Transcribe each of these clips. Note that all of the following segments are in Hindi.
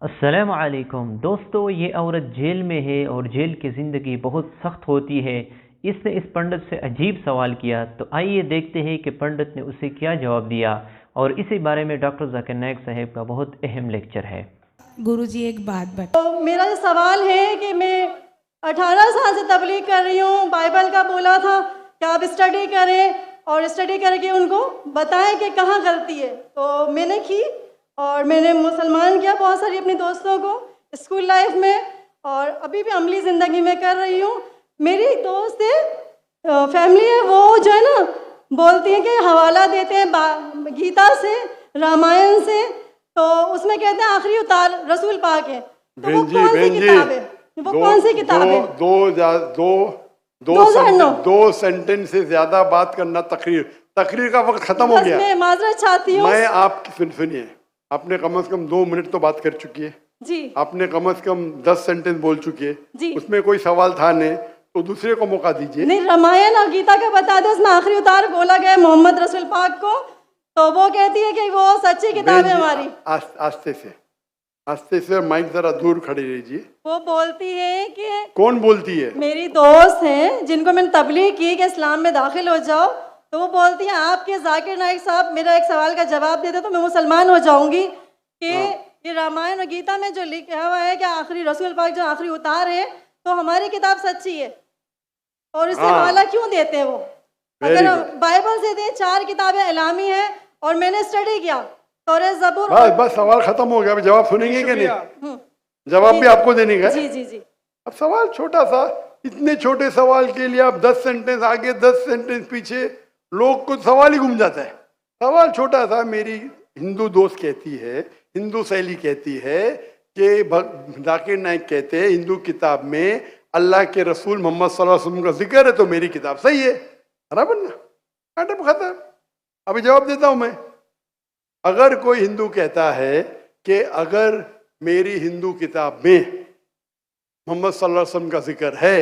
अस्सलामु अलैकुम दोस्तों, ये औरत जेल में है और जेल की ज़िंदगी बहुत सख्त होती है। इसने इस पंडित से अजीब सवाल किया, तो आइए देखते हैं कि पंडित ने उसे क्या जवाब दिया। और इसी बारे में डॉक्टर जाकिर नाइक साहब का बहुत अहम लेक्चर है। गुरुजी एक बात बता। तो मेरा जो सवाल है कि मैं 18 साल से तबलीग कर रही हूँ। बाइबल का बोला था कि आप स्टडी करें और स्टडी करके उनको बताएं कि कहाँ गलती है, तो मैंने की और मैंने मुसलमान किया बहुत सारी अपने दोस्तों को स्कूल लाइफ में, और अभी भी अमली ज़िंदगी में कर रही हूँ। मेरी एक दोस्त है, फैमिली है, वो जो है ना बोलती है कि हवाला देते हैं गीता से, रामायण से, तो उसमें कहते हैं आखिरी उतार रसूल पाक है। तो वो कौन सी किताब है? वो कौन सी किताब है? दो सेंटेंस से ज्यादा बात करना तकरीर का वक्त खत्म हो गया। मैं माजरत चाहती हूँ। मैं आपकी सुनिए, आपने कम से कम 2 मिनट तो बात कर चुकी है जी। आपने कम से कम 10 सेंटेंस बोल चुकी है जी। उसमें कोई सवाल था नहीं, तो दूसरे को मौका दीजिए। नहीं, रामायण और गीता का बता दो, उसमें आखिरी उतार बोला गया मोहम्मद रसूल पाक को, तो वो कहती है कि वो सच्ची किताब है हमारी। आस्ते से माइक जरा दूर खड़े रहिए। वो बोलती है कि कौन बोलती है? मेरी दोस्त हैं जिनको मैंने तबलीग की कि इस्लाम में दाखिल हो जाओ, तो वो बोलती है आपके जाकिर नाइक साहब मेरा एक सवाल का जवाब दे दे तो मैं मुसलमान हो जाऊंगी कि ये रामायण और गीता में जो लिखा हुआ है कि आखिरी रसूल पाक जो आखिरी उतार है, तो हमारी किताब सच्ची है, और इससे हवाला क्यों देते हैं वो? अगर बाइबल से दें 4 किताबें इलामी है और मैंने स्टडी किया तौरात ज़बूर। बस सवाल खत्म हो गया। जवाब सुनेंगे कि नहीं? जवाब भी आपको देने का? जी जी जी। अब सवाल छोटा सा, इतने छोटे सवाल के लिए आप 10 सेंटेंस आगे 10 सेंटेंस पीछे, लोग को सवाल ही घूम जाता है। सवाल छोटा सा। मेरी हिंदू दोस्त कहती है, हिंदू सहेली कहती है कि जाकिर नाइक कहते हैं हिंदू किताब में अल्लाह के रसूल मोहम्मद सल्लल्लाहु अलैहि वसल्लम का जिक्र है, तो मेरी किताब सही है। बराबर ना? खत्म। अभी जवाब देता हूं मैं। अगर कोई हिंदू कहता है कि अगर मेरी हिंदू किताब में मोहम्मद सल्लल्लाहु अलैहि वसल्लम का जिक्र है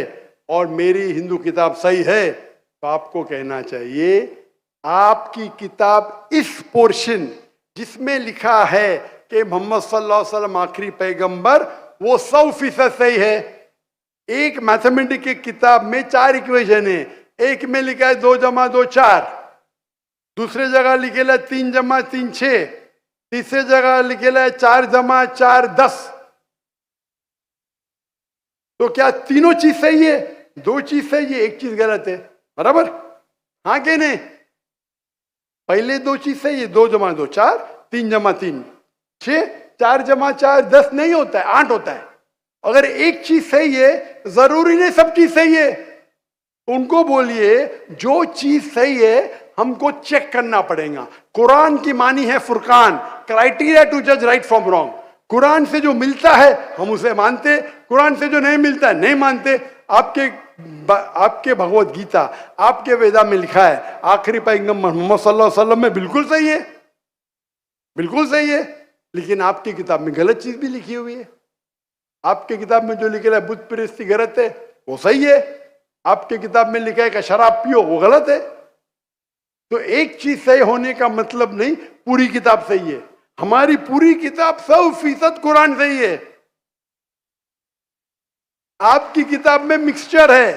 और मेरी हिंदू किताब सही है, तो आपको कहना चाहिए आपकी किताब इस पोर्शन जिसमें लिखा है कि मोहम्मद सल्लल्लाहु अलैहि वसल्लम आखिरी पैगंबर, वो 100% सही है। एक मैथमेटिक्स की किताब में 4 इक्वेशन है, एक में लिखा है 2 + 2 4, दूसरे जगह लिखेला 3 + 3 6, तीसरे जगह लिखेला 4 + 4 10। तो क्या तीनों चीज सही है? 2 चीज सही है, एक चीज गलत है। बराबर? हाँ कि नहीं? पहले 2 चीज सही है, 2 + 2 4, 3 + 3 6, 4 + 4 10 नहीं होता है, 8 होता है। अगर एक चीज सही है, जरूरी नहीं सब चीज सही है। उनको बोलिए जो चीज सही है हमको चेक करना पड़ेगा। कुरान की मानी है फुरकान, क्राइटेरिया टू जज राइट फ्रॉम रॉन्ग। कुरान से जो मिलता है हम उसे मानते, कुरान से जो नहीं मिलता है नहीं मानते। आपके भगवत गीता, आपके वेदा में लिखा है आखिरी पैगंबर मोहम्मद सल्लल्लाहु अलैहि वसल्लम में बिल्कुल सही है, बिल्कुल सही है। लेकिन आपकी किताब में गलत चीज भी लिखी हुई है। आपके किताब में जो लिखा है बुत परस्ती गलत है, वो सही है। आपके किताब में लिखा है कि शराब पियो, वो गलत है। तो एक चीज सही होने का मतलब नहीं पूरी किताब सही है। हमारी पूरी किताब 100% कुरान सही है। आपकी किताब में मिक्सचर है,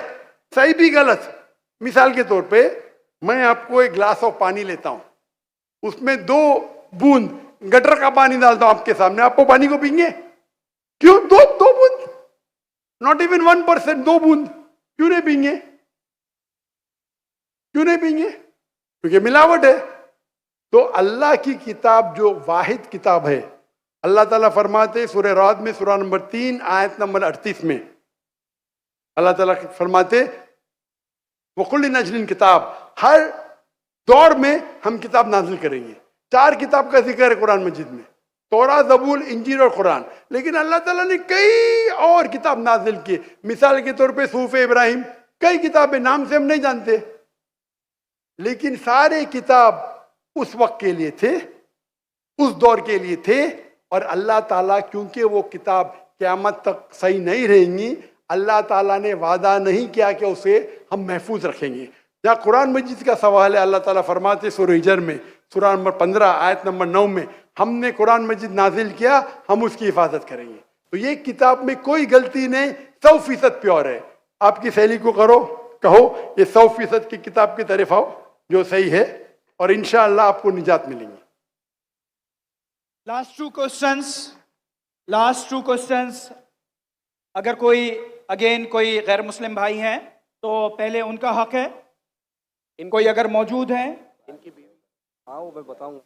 सही भी गलत। मिसाल के तौर पे मैं आपको एक ग्लास ऑफ पानी लेता हूं, उसमें 2 बूंद गटर का पानी डालता हूं आपके सामने, आपको पानी को पीएंगे? क्यों? 2 बूंद, नॉट इवन 1%, 2 बूंद क्यों नहीं पीएंगे? क्यों नहीं पीएंगे? क्योंकि मिलावट है। तो अल्लाह की किताब जो वाहिद किताब है, अल्लाह ताला फरमाते सूरह राद में सूरह नंबर 3 आयत नंबर 38 में अल्लाह ताला फरमाते वकुल नजलिन किताब, हर दौर में हम किताब नाजिल करेंगे। 4 किताब का जिक्र है कुरान मजीद में, तौरात, ज़बूर, इंजील और कुरान। लेकिन अल्लाह ताला ने कई और किताब नाजिल की। मिसाल के तौर पे सूफ़ इब्राहिम, कई किताबें नाम से हम नहीं जानते, लेकिन सारे किताब उस वक्त के लिए थे, उस दौर के लिए थे। और अल्लाह ताला क्योंकि वो किताब क़यामत तक सही नहीं रहेंगी, अल्लाह ताला ने वादा नहीं किया कि उसे हम महफूज रखेंगे। जहाँ कुरान मजीद का सवाल है, अल्लाह ताला फरमाते सूरह हिजर में सूरह नंबर 15 आयत नंबर 9 में हमने कुरान मजीद नाजिल किया, हम उसकी हिफाजत करेंगे। तो ये किताब में कोई गलती नहीं, 100% प्योर है। आपकी सहेली को कहो ये 100% की किताब की तरफ आओ जो सही है, और इंशाअल्लाह आपको निजात मिलेंगी। Last two questions. अगर कोई गैर मुस्लिम भाई हैं तो पहले उनका हक है, कोई अगर मौजूद हैं। हाँ वो मैं बताऊंगा।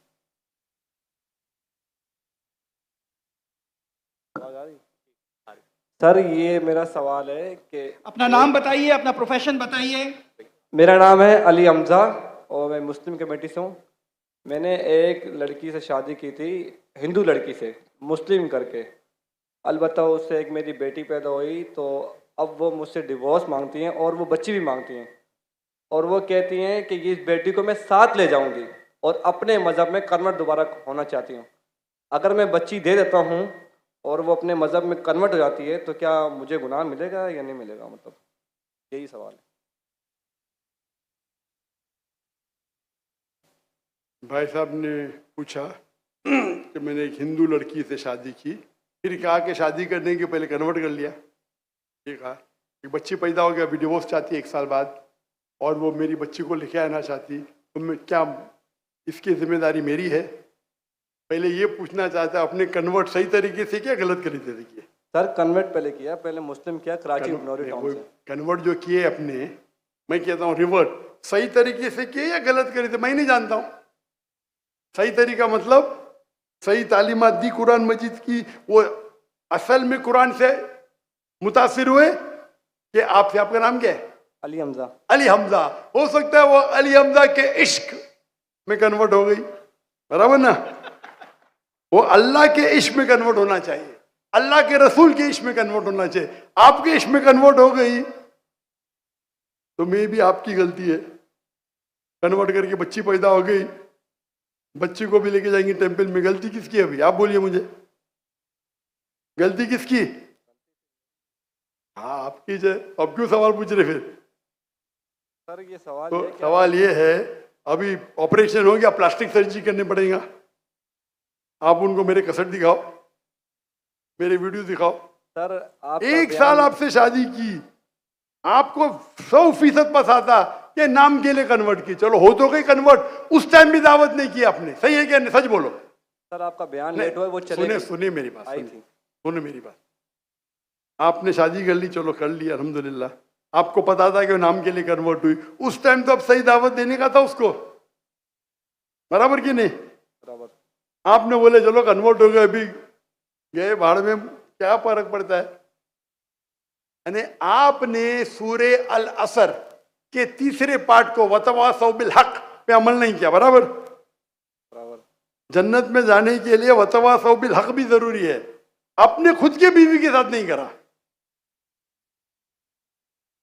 सर ये मेरा सवाल है कि अपना नाम बताइए, अपना प्रोफेशन बताइए। मेरा नाम है अली हमजा और मैं मुस्लिम कमेटी से हूँ। मैंने एक लड़की से शादी की थी, हिंदू लड़की से, मुस्लिम करके। अलबत्ता उससे एक मेरी बेटी पैदा हुई, तो अब वो मुझसे डिवोर्स मांगती हैं और वो बच्ची भी मांगती हैं, और वो कहती हैं कि इस बेटी को मैं साथ ले जाऊंगी और अपने मज़हब में कन्वर्ट दोबारा होना चाहती हूँ। अगर मैं बच्ची दे देता हूँ और वो अपने मज़हब में कन्वर्ट हो जाती है तो क्या मुझे गुनाह मिलेगा या नहीं मिलेगा? मतलब यही सवाल है। भाई साहब ने पूछा कि मैंने एक हिंदू लड़की से शादी की, फिर कहा कि शादी करने के पहले कन्वर्ट कर लिया। ये कहा एक बच्ची पैदा हो गया, अभी डिवोर्स चाहती है 1 साल बाद, और वो मेरी बच्ची को लेके आना चाहती, तो मैं क्या इसकी जिम्मेदारी मेरी है? पहले ये पूछना चाहता है, अपने कन्वर्ट सही तरीके से किया, गलत तरीके से किया? सर कन्वर्ट पहले किया, पहले मुस्लिम किया कराची नौरी टाउन से। कन्वर्ट जो किए अपने, मैं कहता हूँ रिवर्ट, सही तरीके से किए या गलत करे थे मैं नहीं जानता हूँ। सही तरीका मतलब सही तालीमात दी कुरान मजीद की, वो असल में कुरान से मुतासिर हुए कि आपसे, आपका नाम क्या है? अली हमजा। अली हमजा, हो सकता है वो अली हमजा के इश्क में कन्वर्ट हो गई, बराबर ना? वो अल्लाह के इश्क में कन्वर्ट होना चाहिए, अल्लाह के रसूल के इश्क में कन्वर्ट होना चाहिए। आपके इश्क में कन्वर्ट हो गई तो मे भी आपकी गलती है। कन्वर्ट करके बच्ची पैदा हो गई, बच्ची को भी लेके जाएंगे टेंपल में, गलती किसकी है? अभी आप बोलिए मुझे, गलती किसकी? हाँ आपकी है। अब क्यों सवाल पूछ रहे फिर? सर ये सवाल तो सवाल ये है, अभी ऑपरेशन हो गया, प्लास्टिक सर्जरी करने पड़ेगा। आप उनको मेरे कसट दिखाओ, मेरे वीडियो दिखाओ। सर आप 1 साल आपसे शादी की, आपको 100% पसाता कि नाम के लिए कन्वर्ट की, चलो हो तो गई कन्वर्ट, उस टाइम भी दावत नहीं की आपने, सही है क्या? सच बोलो। सर आपका बयान लेट हुआ, वो चले सुने मेरी बात, आई थी। सुने मेरी बात। आपने शादी कर ली, चलो कर ली अल्हम्दुलिल्लाह, आपको पता था कि वो नाम के लिए कन्वर्ट हुई, उस टाइम तो अब सही दावत देने का था उसको, बराबर कि नहीं? बराबर। आपने बोले चलो कन्वर्ट हो गए, अभी गए भाड़ में, क्या फर्क पड़ता है? यानी आपने सूरे अल असर के 3रे पार्ट को वतवासौ बिल हक पे अमल नहीं किया, बराबर? बराबर। जन्नत में जाने के लिए वतवासौ बिल हक भी जरूरी है, अपने खुद के बीवी के साथ नहीं करा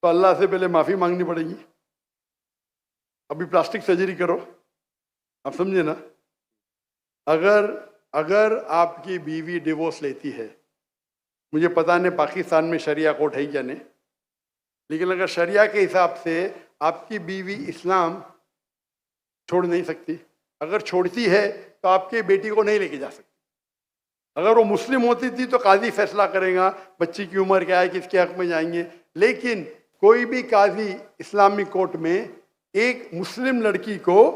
तो अल्लाह से पहले माफी मांगनी पड़ेगी। अभी प्लास्टिक सर्जरी करो, आप समझे ना? अगर आपकी बीवी डिवोर्स लेती है, मुझे पता नहीं पाकिस्तान में शरिया कोर्ट है क्या नहीं, लेकिन अगर शरिया के हिसाब से आपकी बीवी इस्लाम छोड़ नहीं सकती, अगर छोड़ती है तो आपके बेटी को नहीं लेके जा सकती। अगर वो मुस्लिम होती थी तो काजी फैसला करेगा बच्ची की उम्र क्या है, किसके हक में जाएंगे, लेकिन कोई भी काजी इस्लामिक कोर्ट में एक मुस्लिम लड़की को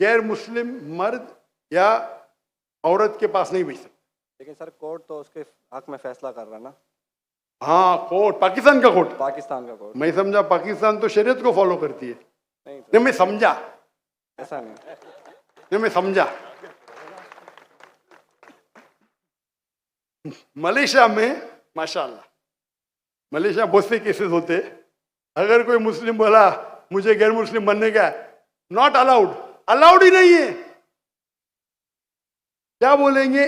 गैर मुस्लिम मर्द या औरत के पास नहीं भेज सकता। लेकिन सर कोर्ट तो उसके हक में फैसला कर रहा ना। हाँ कोर्ट, पाकिस्तान का कोर्ट, पाकिस्तान का कोर्ट। मैं समझा पाकिस्तान तो शरीयत को फॉलो करती है। नहीं मैं समझा, ऐसा नहीं। नहीं मैं समझा। मलेशिया में माशाल्लाह, मलेशिया बहुत से केसेस होते, अगर कोई मुस्लिम बोला मुझे गैर मुस्लिम बनने का, नॉट अलाउड, अलाउड ही नहीं है। क्या बोलेंगे?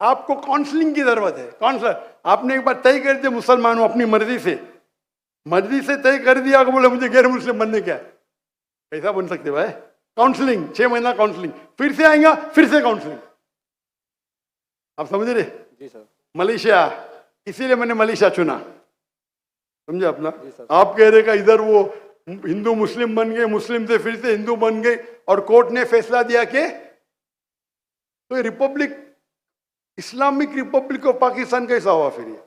आपको काउंसलिंग की जरूरत है। काउंसलर, आपने एक बार तय कर दिया मुसलमान हूं अपनी मर्जी से तय कर दिया कि बोले मुझे गैर मुस्लिम बनने का, कैसा बन सकते भाई? काउंसलिंग, 6 महीना काउंसलिंग, फिर से आएगा, फिर से काउंसलिंग। आप समझ रहे? जी सर। मलेशिया, इसीलिए मैंने मलेशिया चुना, समझे अपना? आप कह रहे का इधर वो हिंदू मुस्लिम बन गए, मुस्लिम से फिर से हिंदू बन गए, और कोर्ट ने फैसला दिया कि तो Republic Islamic Republic of Pakistan कैसा हुआ फिर ये?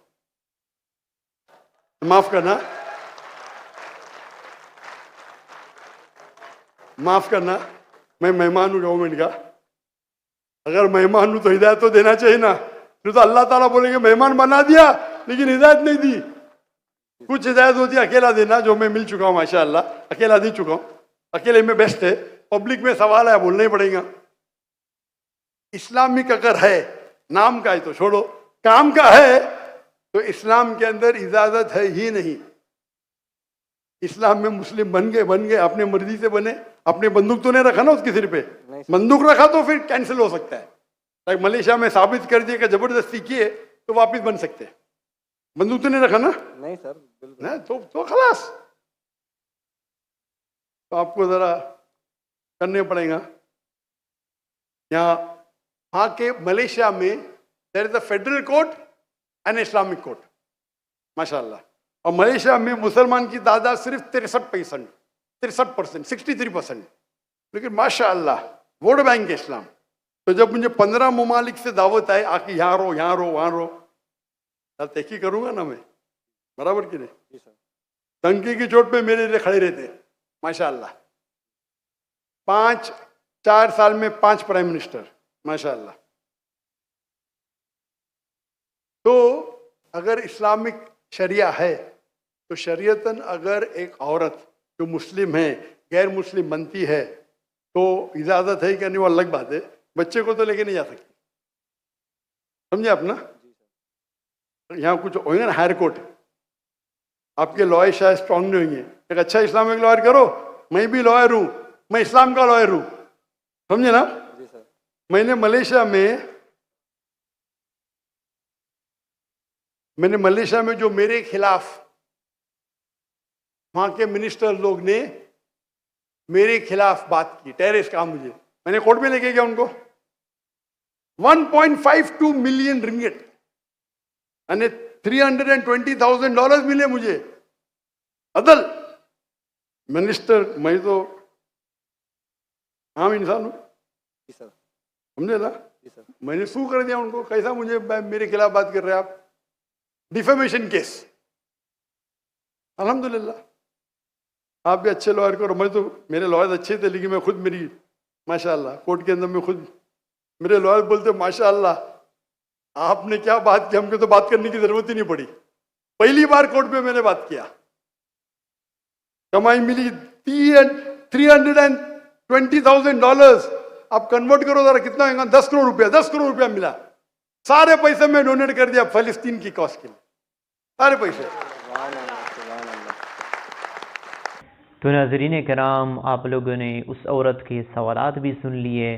माफ करना, माफ करना, मैं मेहमान हूं गवर्नमेंट का। अगर मेहमान हूं तो हिदायत तो देना चाहिए ना। फिर तो अल्लाह ताला बोलेंगे मेहमान बना दिया लेकिन हिदायत नहीं दी। कुछ हिदायत होती है अकेला देना, जो मैं मिल चुका हूं माशाअल्लाह, अकेला दे चुका हूं, अकेले में बेस्ट है। पब्लिक में सवाल है, बोलना ही पड़ेगा। इस्लामिक अगर है, नाम का है तो छोड़ो, काम का है तो इस्लाम के अंदर इजाजत है ही नहीं। इस्लाम में मुस्लिम बन गए, अपने मर्जी से बने। अपने बंदूक तो नहीं रखा ना उसके सिर पे, बंदूक रखा तो फिर कैंसिल हो सकता है। लाइक मलेशिया में साबित कर दिया कि जबरदस्ती किए तो वापिस बन सकते हैं। बंदूक तो नहीं रखा ना? नहीं सर, बिल्कुल ना, तो खलास। तो आपको जरा करने पड़ेगा। यहाँ के मलेशिया में there is a federal court and Islamic court माशाल्लाह। और मलेशिया में मुसलमान की तादाद सिर्फ 63%, 63%, लेकिन माशाअल्लाह वोट बैंक है इस्लाम। तो जब मुझे 15 ममालिक से दावत आए आके यहाँ रहो, यहाँ रहो, वहाँ रहो, तब तहकी करूंगा ना मैं, बराबर की नहीं। टंकी की चोट पे मेरे लिए खड़े रहते माशाअल्लाह। 4 साल में 5 प्राइम मिनिस्टर माशाअल्लाह। तो अगर इस्लामिक शरिया है तो शरीयतन अगर एक औरत जो मुस्लिम है गैर मुस्लिम बनती है तो इजाजत है कि नहीं, वो अलग बात है। बच्चे को तो लेके नहीं जा सकती, समझे आप ना। यहाँ कुछ होंगे ना हायर कोर्ट, आपके लॉयर शायद स्ट्रांग नहीं होंगे। एक अच्छा इस्लामिक लॉयर करो, मैं भी लॉयर हूँ, मैं इस्लाम का लॉयर हूँ, समझे ना। मैंने मलेशिया में जो मेरे खिलाफ वहां के मिनिस्टर लोग ने मेरे खिलाफ बात की, टेररिस्ट कहा मुझे, मैंने कोर्ट में लेके गया उनको। 1.52 मिलियन रिंगिट यानी $320,000 मिले मुझे। अदल मिनिस्टर, मैं तो आम इंसान हूं, समझे ना। मैंने सू कर दिया उनको, कैसा मुझे मेरे खिलाफ बात कर रहे हैं आप, डिफेमेशन केस। अल्हम्दुलिल्लाह आप भी अच्छे लॉयर करो। मैं तो, मेरे लॉयर अच्छे थे लेकिन मैं खुद, मेरी माशाअल्लाह कोर्ट के अंदर में खुद मेरे लॉयर बोलते माशाअल्लाह आपने क्या बात की, हमको तो बात करने की जरूरत ही नहीं पड़ी। पहली बार कोर्ट में मैंने बात किया, कमाई मिली $320,000। आप कन्वर्ट करो जरा, कितना होगा? 10 करोड़ रुपया, 10 करोड़ रुपया मिला। सारे पैसे मैं डोनेट कर दिया फलस्तीन की कॉज के लिए, सारे पैसे। तो नाज़रीन कराम, आप लोगों ने उस औरत के सवालात भी सुन लिए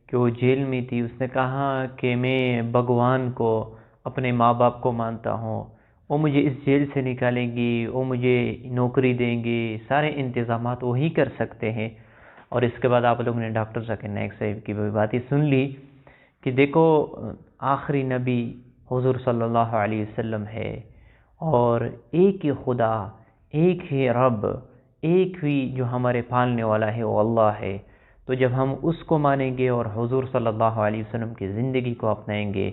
कि वो जेल में थी। उसने कहा कि मैं भगवान को, अपने माँ बाप को मानता हूँ, वो मुझे इस जेल से निकालेंगी, वो मुझे नौकरी देंगे, सारे इंतज़ामात वही कर सकते हैं। और इसके बाद आप लोगों ने डॉक्टर ज़ाकिर नाइक साहब की भी बातें सुन ली कि देखो आखिरी नबी हुज़ूर सल्लल्लाहु अलैहि वसल्लम है और एक ही खुदा, एक ही रब, एक ही जो हमारे पालने वाला है वो अल्लाह है। तो जब हम उसको मानेंगे और हुज़ूर सल्लल्लाहु अलैहि वसल्लम की ज़िंदगी को अपनाएंगे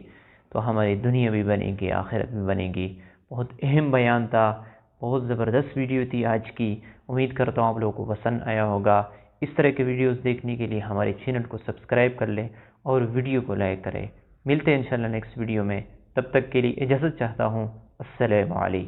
तो हमारी दुनिया भी बनेगी, आखिरत भी बनेगी। बहुत अहम बयान था, बहुत ज़बरदस्त वीडियो थी आज की। उम्मीद करता हूँ आप लोगों को पसंद आया होगा। इस तरह के वीडियोस देखने के लिए हमारे चैनल को सब्सक्राइब कर लें और वीडियो को लाइक करें। मिलते हैं इंशाल्लाह नेक्स्ट वीडियो में, तब तक के लिए इजाज़त चाहता हूँ। अस्सलामु अलैकुम।